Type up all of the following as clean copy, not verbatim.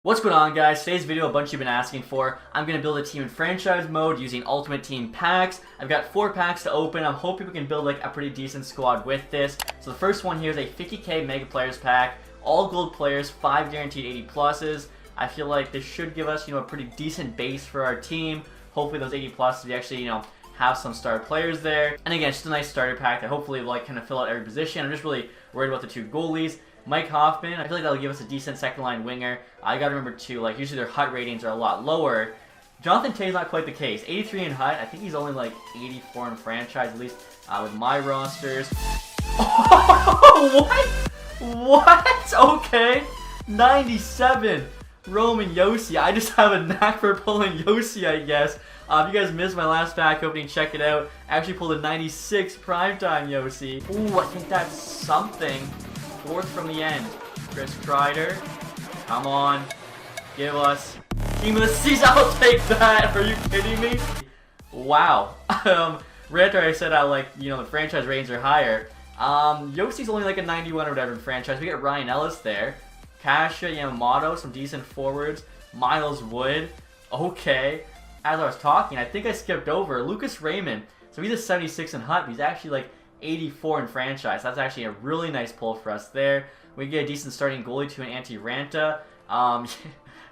What's going on, guys? Today's video, a bunch of you have been asking for. I'm going to build a team in franchise mode using Ultimate Team packs. I've got 4 packs to open. I'm hoping we can build like a pretty decent squad with this. So the first one here is a 50k Mega Players pack. All gold players, 5 guaranteed 80 pluses. I feel like this should give us, a pretty decent base for our team. Hopefully those 80 pluses, we actually, have some star players there. And again, just a nice starter pack that hopefully will kind of fill out every position. I'm just really worried about the 2 goalies. Mike Hoffman, I feel like that'll give us a decent second line winger. I gotta remember too, like usually their HUT ratings are a lot lower. Jonathan Tay's not quite the case. 83 in HUT, I think he's only like 84 in franchise, at least with my rosters. What? What? Okay. 97. Roman Yossi. I just have a knack for pulling Yossi, I guess. If you guys missed my last pack opening, check it out. I actually pulled a 96 primetime Yossi. Ooh, I think that's something. 4th from the end. Chris Kreider. Come on. Give us team of the season. I'll take that. Are you kidding me? Wow. Right after I said the franchise ratings are higher. Yossi's only like a 91 or whatever in franchise. We get Ryan Ellis there. Kasha Yamamoto, some decent forwards. Miles Wood. Okay. As I was talking, I think I skipped over Lucas Raymond. So he's a 76 in HUT, but he's actually like 84 in franchise. That's actually a really nice pull for us there. We get a decent starting goalie to an Antti Ranta.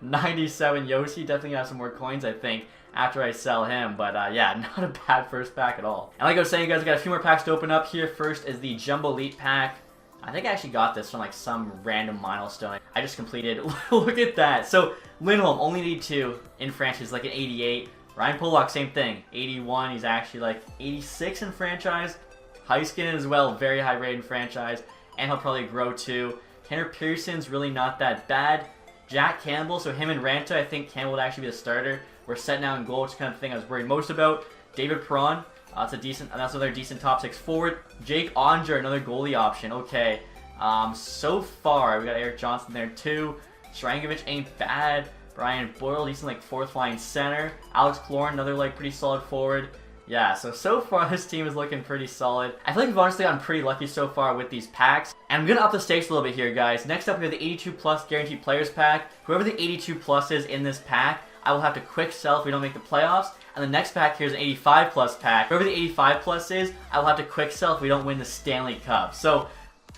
97 Yossi. Definitely have some more coins, I think, after I sell him. But yeah, not a bad first pack at all. And like I was saying, guys, I got a few more packs to open up here. First is the Jumbo Elite pack. I think I actually got this from like some random milestone I just completed. Look at that. So Lindholm only need 2 in franchise, like an 88. Ryan Pollock, same thing, 81. He's actually like 86 in franchise. Heiskanen as well, very high rated in franchise, and he'll probably grow too. Tanner Pearson's really not that bad. Jack Campbell, so him and Ranta, I think Campbell would actually be the starter. We're set now in goal, which kind of thing I was worried most about. David Perron, that's another decent top 6 forward. Jake Onger, another goalie option. Okay, so far we got Eric Johnson there too. Shrangovich ain't bad. Brian Boyle, decent like 4th line center. Alex Cloran, another like pretty solid forward. Yeah, so far this team is looking pretty solid. I feel like we've honestly gotten pretty lucky so far with these packs. And I'm going to up the stakes a little bit here, guys. Next up, we have the 82 plus guaranteed players pack. Whoever the 82 plus is in this pack, I will have to quick sell if we don't make the playoffs. And the next pack here is an 85 plus pack. Whoever the 85 plus is, I will have to quick sell if we don't win the Stanley Cup. So,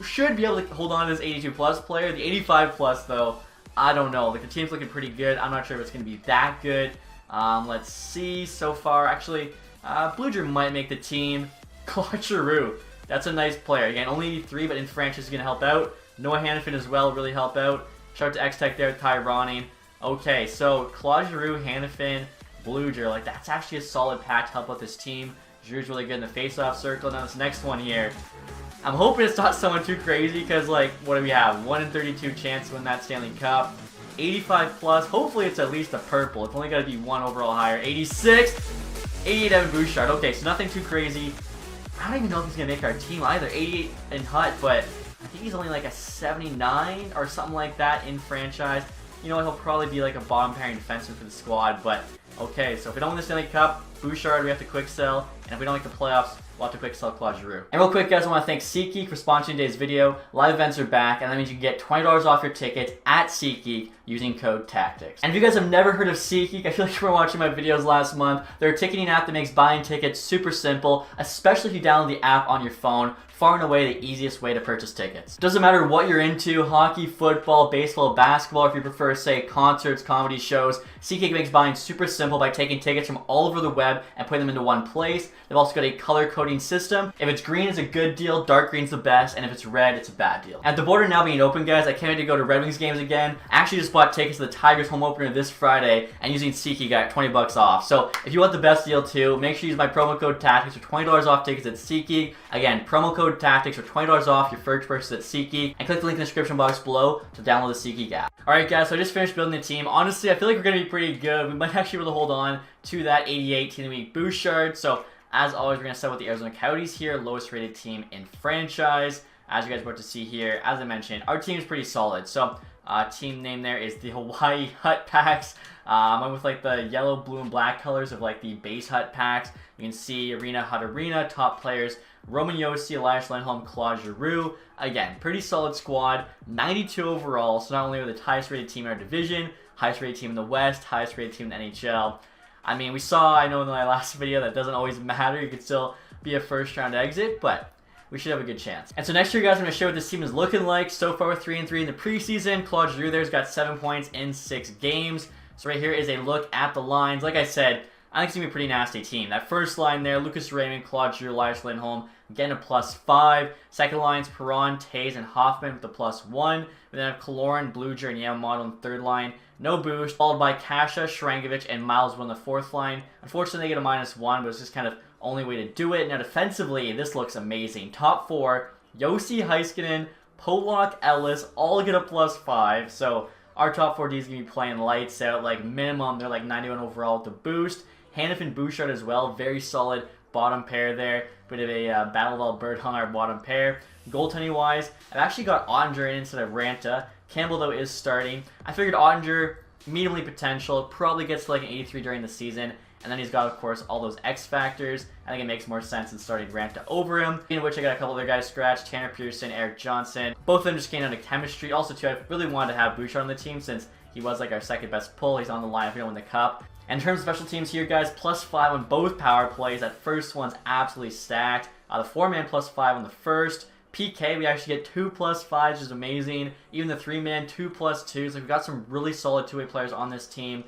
should be able to hold on to this 82 plus player. The 85 plus, though, I don't know. Like, the team's looking pretty good. I'm not sure if it's going to be that good. Let's see. So far, actually, Bluger might make the team. Claude Giroux, that's a nice player. Again, only 83, but in franchise is going to help out. Noah Hannafin as well, really help out. Shout out to X-Tech there, Ty Ronning. Okay, so Claude Giroux, Hannafin, Bluger, like that's actually a solid pack to help out this team. Giroux's really good in the face-off circle. Now this next one here, I'm hoping it's not someone too crazy because like, what do we have? 1 in 32 chance to win that Stanley Cup. 85 plus, hopefully it's at least a purple. It's only got to be 1 overall higher. 86. 88 Evan Bouchard. Okay, so nothing too crazy. I don't even know if he's going to make our team either. 88 in HUT, but I think he's only like a 79 or something like that in franchise. You know what, he'll probably be like a bottom pairing defenseman for the squad, but okay, so if we don't win the Stanley Cup, Bouchard, we have to quick sell, and if we don't make the playoffs, we'll have to quick sell Claude Giroux. And real quick, guys, I want to thank SeatGeek for sponsoring today's video. Live events are back, and that means you can get $20 off your tickets at SeatGeek using code TACTICS. And if you guys have never heard of SeatGeek, I feel like you were watching my videos last month. They're a ticketing app that makes buying tickets super simple, especially if you download the app on your phone. Far and away the easiest way to purchase tickets. Doesn't matter what you're into, hockey, football, baseball, basketball, if you prefer, say, concerts, comedy shows, SeatGeek makes buying super simple by taking tickets from all over the web and putting them into one place. They've also got a color coding system. If it's green, it's a good deal, dark green's the best, and if it's red, it's a bad deal. At the border now being open, guys, I can't wait to go to Red Wings games again. I actually just bought tickets to the Tigers home opener this Friday, and using SeatGeek got 20 bucks off. So if you want the best deal too, make sure you use my promo code TACTICS for $20 off tickets at SeatGeek. Again, promo code TACTICS for $20 off your first purchase at SeatGeek, and click the link in the description box below to download the SeatGeek app. Alright guys, so I just finished building the team. Honestly, I feel like we're going to be pretty good. We might actually be able to hold on to that 88 team of the week Bouchard. So as always, we're going to start with the Arizona Coyotes here, lowest rated team in franchise. As you guys are about to see here, as I mentioned, our team is pretty solid. So Team name there is the Hawaii Hut Packs. I went with like the yellow, blue, and black colors of like the base Hut Packs. You can see Arena Hut Arena, top players, Roman Yossi, Elias Lindholm, Claude Giroux. Again, pretty solid squad, 92 overall, so not only are we the highest rated team in our division, highest rated team in the West, highest rated team in the NHL. I mean, we saw, I know in my last video, that doesn't always matter. You could still be a first round exit, but we should have a good chance. And so next year, guys, I'm going to show what this team is looking like. So far, we're 3-3 in the preseason. Claude Giroux there's got 7 points in 6 games. So right here is a look at the lines. Like I said, I think it's going to be a pretty nasty team. That first line there, Lucas Raymond, Claude Giroux, Elias Lindholm, getting a +5. Second line's Perron, Taves, and Hoffman with a +1. We then have Kaloran, Bluger, and Yamamoto on the third line. No boost. Followed by Kasha, Shrangovich, and Miles on the fourth line. Unfortunately, they get a -1, but it's just kind of only way to do it. Now, defensively, this looks amazing. Top 4, Yossi, Heiskanen, Pollock, Ellis, all get a +5. So our top 4 Ds are going to be playing lights out. Like minimum, they're like 91 overall with the boost. Hanif and Bouchard as well. Very solid bottom pair there. Bit of a Battle of Alberta on our bottom pair. Goaltending wise, I've actually got Ottinger in instead of Ranta. Campbell, though, is starting. I figured Ottinger, mediumly potential, probably gets to like an 83 during the season. And then he's got, of course, all those X factors. I think it makes more sense than starting Ranta over him. In which I got a couple other guys scratched. Tanner Pearson, Eric Johnson. Both of them just gained on the chemistry. Also, too, I really wanted to have Bouchard on the team since he was like our second best pull. He's on the line if we don't win the cup. And in terms of special teams here, guys, +5 on both power plays. That first one's absolutely stacked. The 4-man +5 on the first. PK, we actually get 2 +5s, which is amazing. Even the 3-man, 2 +2s. Like, we've got some really solid two-way players on this team.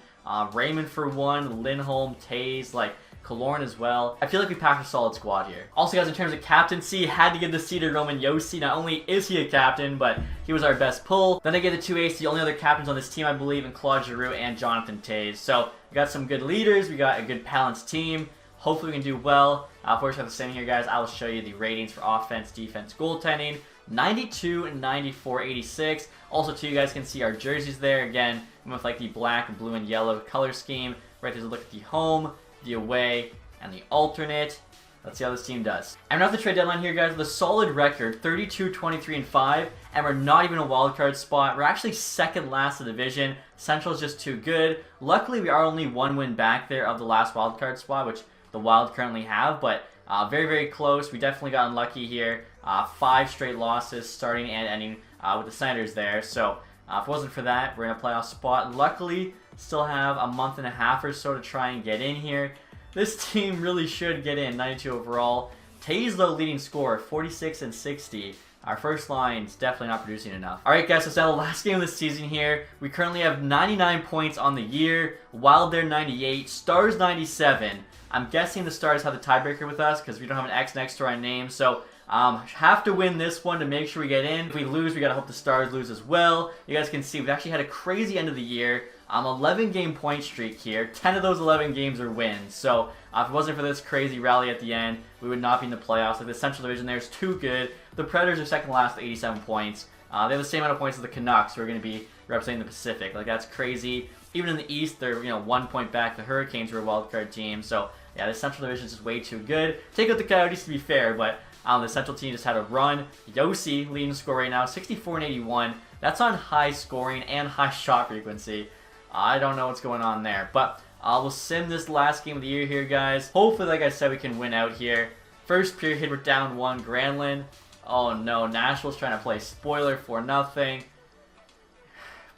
Raymond for 1, Lindholm, Taves, like Kaloran as well. I feel like we packed a solid squad here. Also, guys, in terms of captaincy, had to give the C to Roman Yossi. Not only is he a captain, but he was our best pull. Then I gave the 2 aces, the only other captains on this team, I believe, in Claude Giroux and Jonathan Taves. So we got some good leaders. We got a good balanced team. Hopefully we can do well. First, I have the same here, guys. I will show you the ratings for offense, defense, goaltending. 92, 94, 86. Also, too, you guys can see our jerseys there. Again, with like the black, blue, and yellow color scheme. Right there's a look at the home, the away, and the alternate. Let's see how this team does. And we're off the trade deadline here, guys, with a solid record, 32, 23, and 5. And we're not even a wild card spot. We're actually second last in the division. Central's just too good. Luckily, we are only 1 win back there of the last wild card spot, which the Wild currently have, but very, very close. We definitely got unlucky here. 5 straight losses, starting and ending with the Senators there. So if it wasn't for that, we're in a playoff spot. Luckily, still have a month and a half or so to try and get in here. This team really should get in, 92 overall. Taves, though, leading scorer, 46 and 60. Our first line's definitely not producing enough. Alright, guys, so it's now the last game of the season here. We currently have 99 points on the year. Wild there, 98. Stars, 97. I'm guessing the Stars have the tiebreaker with us because we don't have an X next to our name. So, have to win this one to make sure we get in. If we lose, we got to hope the Stars lose as well. You guys can see we've actually had a crazy end of the year. 11-game point streak here. 10 of those 11 games are wins. So, if it wasn't for this crazy rally at the end, we would not be in the playoffs. Like, the Central Division there is too good. The Predators are second last with 87 points. They have the same amount of points as the Canucks, who are going to be representing the Pacific. Like, that's crazy. Even in the East, they're 1 point back. The Hurricanes, who are a wildcard team. So, yeah, the Central Division is just way too good. Take out the Coyotes to be fair, but the Central team just had a run. Yossi leading the score right now, 64 and 81. That's on high scoring and high shot frequency. I don't know what's going on there, but we'll sim this last game of the year here, guys. Hopefully, like I said, we can win out here. First period, we're down 1. Granlund. Oh no, Nashville's trying to play spoiler for nothing.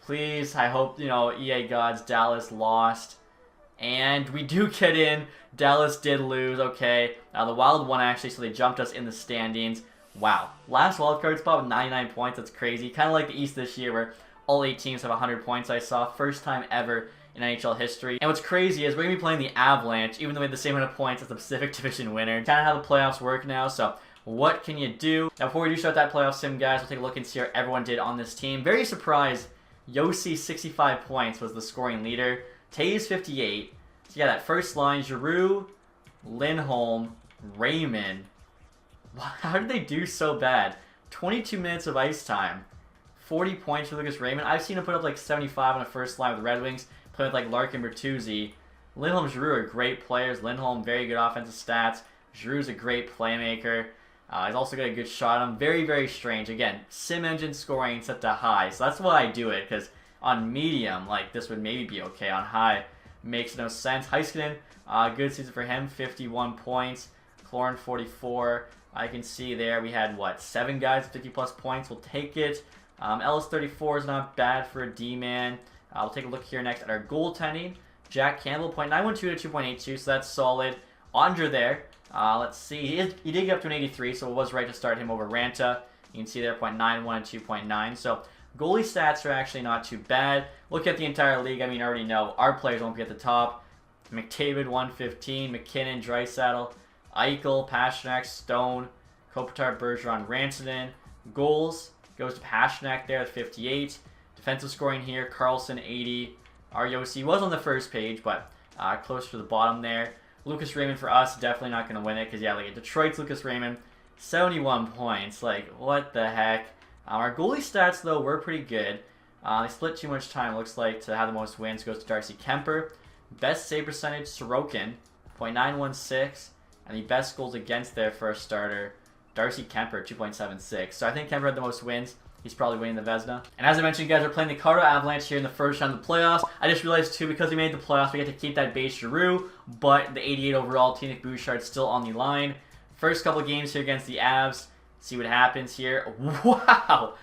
Please, I hope, EA gods, Dallas lost. And we do get in. Dallas did lose, okay. The Wild won, actually, so they jumped us in the standings. Wow. Last wildcard spot with 99 points. That's crazy. Kind of like the East this year, where all 8 teams have 100 points, I saw. First time ever in NHL history. And what's crazy is we're going to be playing the Avalanche, even though we had the same amount of points as the Pacific Division winner. Kind of how the playoffs work now, so what can you do? Now, before we do start that playoff sim, guys, we'll take a look and see how everyone did on this team. Very surprised, Yossi, 65 points, was the scoring leader. Taves, 58. So yeah, that first line, Giroux, Lindholm, Raymond. How did they do so bad? 22 minutes of ice time. 40 points for Lucas Raymond. I've seen him put up like 75 on the first line with the Red Wings, playing with like Larkin, Bertuzzi. Lindholm, Giroux are great players. Lindholm, very good offensive stats. Giroux's a great playmaker. He's also got a good shot on him. Very, very strange. Again, sim engine scoring set to high. So that's why I do it, because on medium, like, this would maybe be okay. On high, makes no sense. Heiskanen, good season for him, 51 points. Clorin, 44. I can see there we had, what, 7 guys, 50-plus points. We'll take it. Ellis, 34 is not bad for a D-man. We'll take a look here next at our goaltending. Jack Campbell, .912 to 2.82, so that's solid. Andre there. Let's see. He did get up to an 83, so it was right to start him over Ranta. You can see there, .91 and 2.9. So goalie stats are actually not too bad. Look at the entire league. I mean, I already know our players won't be at the top. McDavid, 115. McKinnon, Draisaitl, Eichel, Pastrnak, Stone, Kopitar, Bergeron, Rantanen. Goals goes to Pastrnak there at 58. Defensive scoring here, Carlson, 80. Ariosi was on the first page, but close to the bottom there. Lucas Raymond for us, definitely not going to win it, because, yeah, like, Detroit's Lucas Raymond, 71 points. Like, what the heck? Our goalie stats, though, were pretty good. They split too much time, looks like, to have the most wins goes to Darcy Kemper. Best save percentage, Sorokin, .916. And the best goals against there for a starter, Darcy Kemper, 2.76. So I think Kemper had the most wins. He's probably winning the Vezina. And as I mentioned, you guys are playing the Colorado Avalanche here in the first round of the playoffs. I just realized, too, because we made the playoffs, we get to keep that base Giroux, but the 88 overall, Tunic Bouchard's still on the line. First couple games here against the Avs. See what happens here. Wow!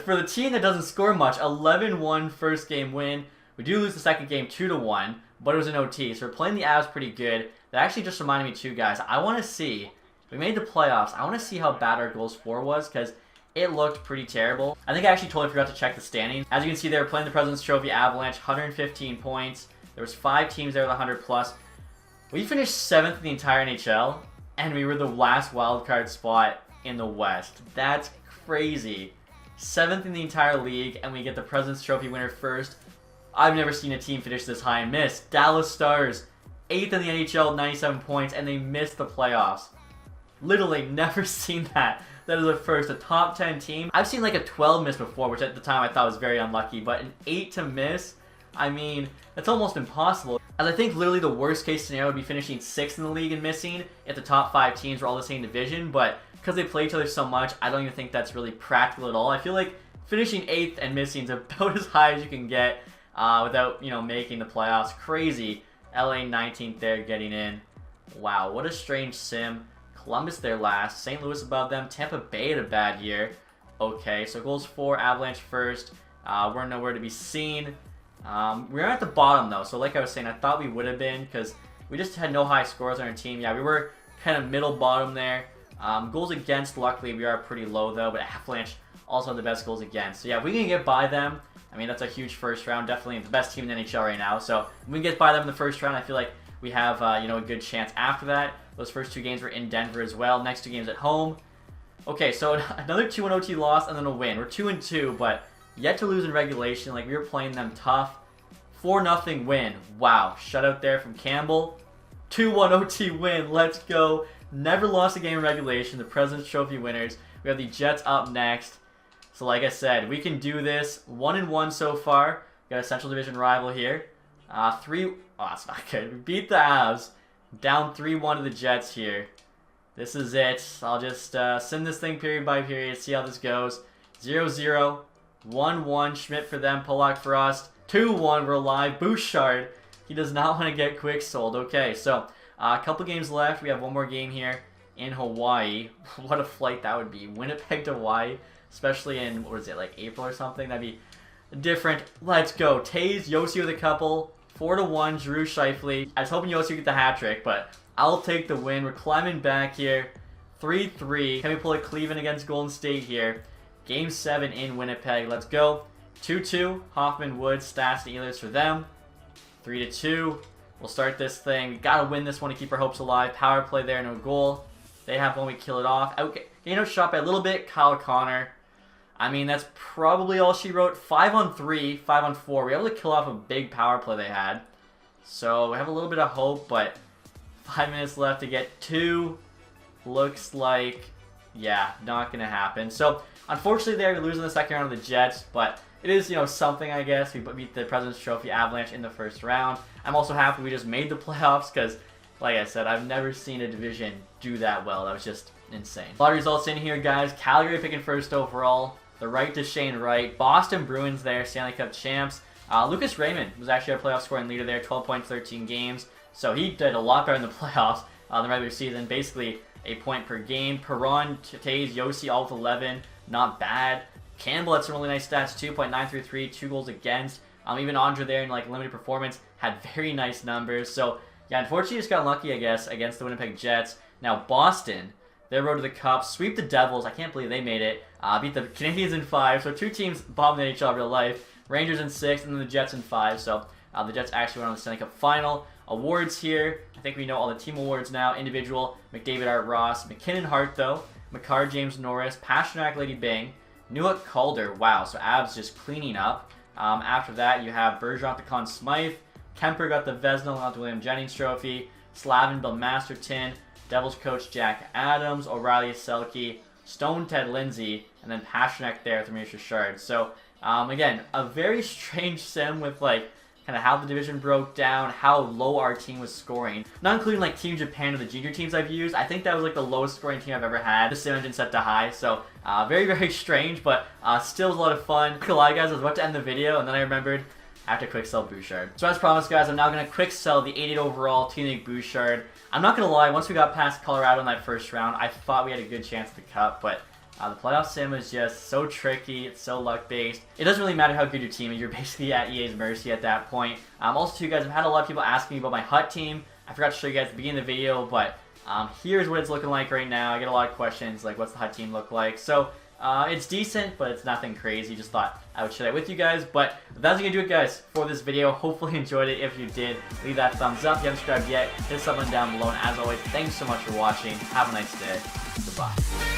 For the team that doesn't score much, 11-1 first game win. We do lose the second game 2-1, but it was an OT, so we're playing the Avs pretty good. That actually just reminded me, too, guys. I want to see, we made the playoffs, I want to see how bad our goals for was, because it looked pretty terrible. I think I actually totally forgot to check the standings. As you can see, they were playing the President's Trophy Avalanche, 115 points. There was 5 teams there with 100+. We finished 7th in the entire NHL, and we were the last wildcard spot in the West. That's crazy. 7th in the entire league, and we get the President's Trophy winner first. I've never seen a team finish this high and miss. Dallas Stars, 8th in the NHL with 97 points, and they missed the playoffs. Literally never seen that. That is a first, a top 10 team. I've seen like a 12 miss before, which at the time I thought was very unlucky, but an 8 to miss, I mean, that's almost impossible. As I think literally the worst case scenario would be finishing 6th in the league and missing if the top 5 teams were all the same division, but because they play each other so much, I don't even think that's really practical at all. I feel like finishing 8th and missing is about as high as you can get without, you know, making the playoffs. Crazy. LA 19th there getting in. Wow, what a strange sim. Columbus there last, St. Louis above them, Tampa Bay had a bad year. Okay, so goals for Avalanche first. We're nowhere to be seen. We're at the bottom though, so like I was saying, I thought we would have been because we just had no high scores on our team. Yeah, we were kind of middle bottom there. Goals against, luckily, we are pretty low though, but Avalanche also have the best goals against. So yeah, if we can get by them, I mean, that's a huge first round, definitely the best team in the NHL right now. So if we can get by them in the first round, I feel like we have you know, a good chance after that. Those first 2 games were in Denver as well. Next 2 games at home. Okay, so another 2-1 OT loss and then a win. We're 2-2, but yet to lose in regulation. Like, we were playing them tough. 4-0 win. Wow, shutout there from Campbell. 2-1 OT win. Let's go. Never lost a game in regulation. The President's Trophy winners. We have the Jets up next. So like I said, we can do this. 1-1 so far. Got a Central Division rival here. 3... Oh, that's not good. We beat the Avs. Down 3-1 to the Jets here. This is it. I'll just send this thing period by period, see how this goes. 0-0, 1-1, Schmidt for them, Pollock for us. 2-1, we're alive. Bouchard, he does not want to get quick sold. Okay, so a couple games left. We have one more game here in Hawaii. What a flight that would be. Winnipeg to Hawaii, especially in, what is it, like April or something? That'd be different. Let's go. Taze, Yossi with a couple. 4-1, Drew Scheifele. I was hoping Yossi would get the hat trick, but I'll take the win. We're climbing back here. 3-3. Can we pull a Cleveland against Golden State here? Game 7 in Winnipeg. Let's go. 2-2. Hoffman, Woods, Stats, and Ehlers for them. 3-2. We'll start this thing. Gotta win this one to keep our hopes alive. Power play there, no goal. They have one, we kill it off. Okay, you know, shot by a little bit. Kyle Connor. I mean, that's probably all she wrote. 5-on-3, 5-on-4. We were able to kill off a big power play they had. So we have a little bit of hope, but 5 minutes left to get 2. Looks like, yeah, not going to happen. So unfortunately there, we lose in the second round of the Jets, but it is, you know, something, I guess. We beat the President's Trophy Avalanche in the first round. I'm also happy we just made the playoffs because, like I said, I've never seen a division do that well. That was just insane. A lot of results in here, guys. Calgary picking first overall. The right to Shane Wright. Boston Bruins there, Stanley Cup champs. Lucas Raymond was actually our playoff scoring leader there, 12 points, 13 games. So he did a lot better in the playoffs than the regular season. Basically a point per game. Perron, Taze, Yossi all with 11. Not bad. Campbell had some really nice stats too. 0.933, 2 goals against. Even Andre there in like limited performance had very nice numbers. So yeah, unfortunately just got lucky, I guess, against the Winnipeg Jets. Now Boston, their road to the Cup, sweep the Devils. I can't believe they made it. Beat the Canadiens in 5. So 2 teams bombed the NHL in real life. Rangers in 6, and then the Jets in 5. So the Jets actually went on the Stanley Cup final. Awards here. I think we know all the team awards now. Individual, McDavid, Art Ross. McKinnon, Hart, though. McCarr, James Norris. Pasternak, Lady Bing. Newick, Calder. Wow, so Avs just cleaning up. After that, you have Bergeron, the Conn Smythe. Kemper got the Vezina, not the William Jennings Trophy. Slavin, Bill Masterton. Devils coach Jack Adams. O'Reilly, Selke. Stone, Ted Lindsay. And then Pasternak there with Ramirez Richard. So, again, a very strange sim with, like, kind of how the division broke down, how low our team was scoring. Not including, like, Team Japan or the junior teams I've used. I think that was, like, the lowest scoring team I've ever had. The sim engine set to high. So, very, very strange, but still was a lot of fun. Not gonna lie, guys, I was about to end the video, and then I remembered I have to quick sell Bouchard. So as promised, guys, I'm now going to quick sell the 88 overall Team League Bouchard. I'm not going to lie, once we got past Colorado in that first round, I thought we had a good chance at the Cup, but the playoff sim is just so tricky. It's so luck-based. It doesn't really matter how good your team is. You're basically at EA's mercy at that point. Also, too, guys, I've had a lot of people asking me about my HUT team. I forgot to show you guys at the beginning of the video, but here's what it's looking like right now. I get a lot of questions, like, what's the HUT team look like? So, it's decent, but it's nothing crazy. Just thought I would share that with you guys. But that's going to do it, guys, for this video. Hopefully you enjoyed it. If you did, leave that thumbs up. If you haven't subscribed yet, hit something down below. And as always, thanks so much for watching. Have a nice day. Goodbye.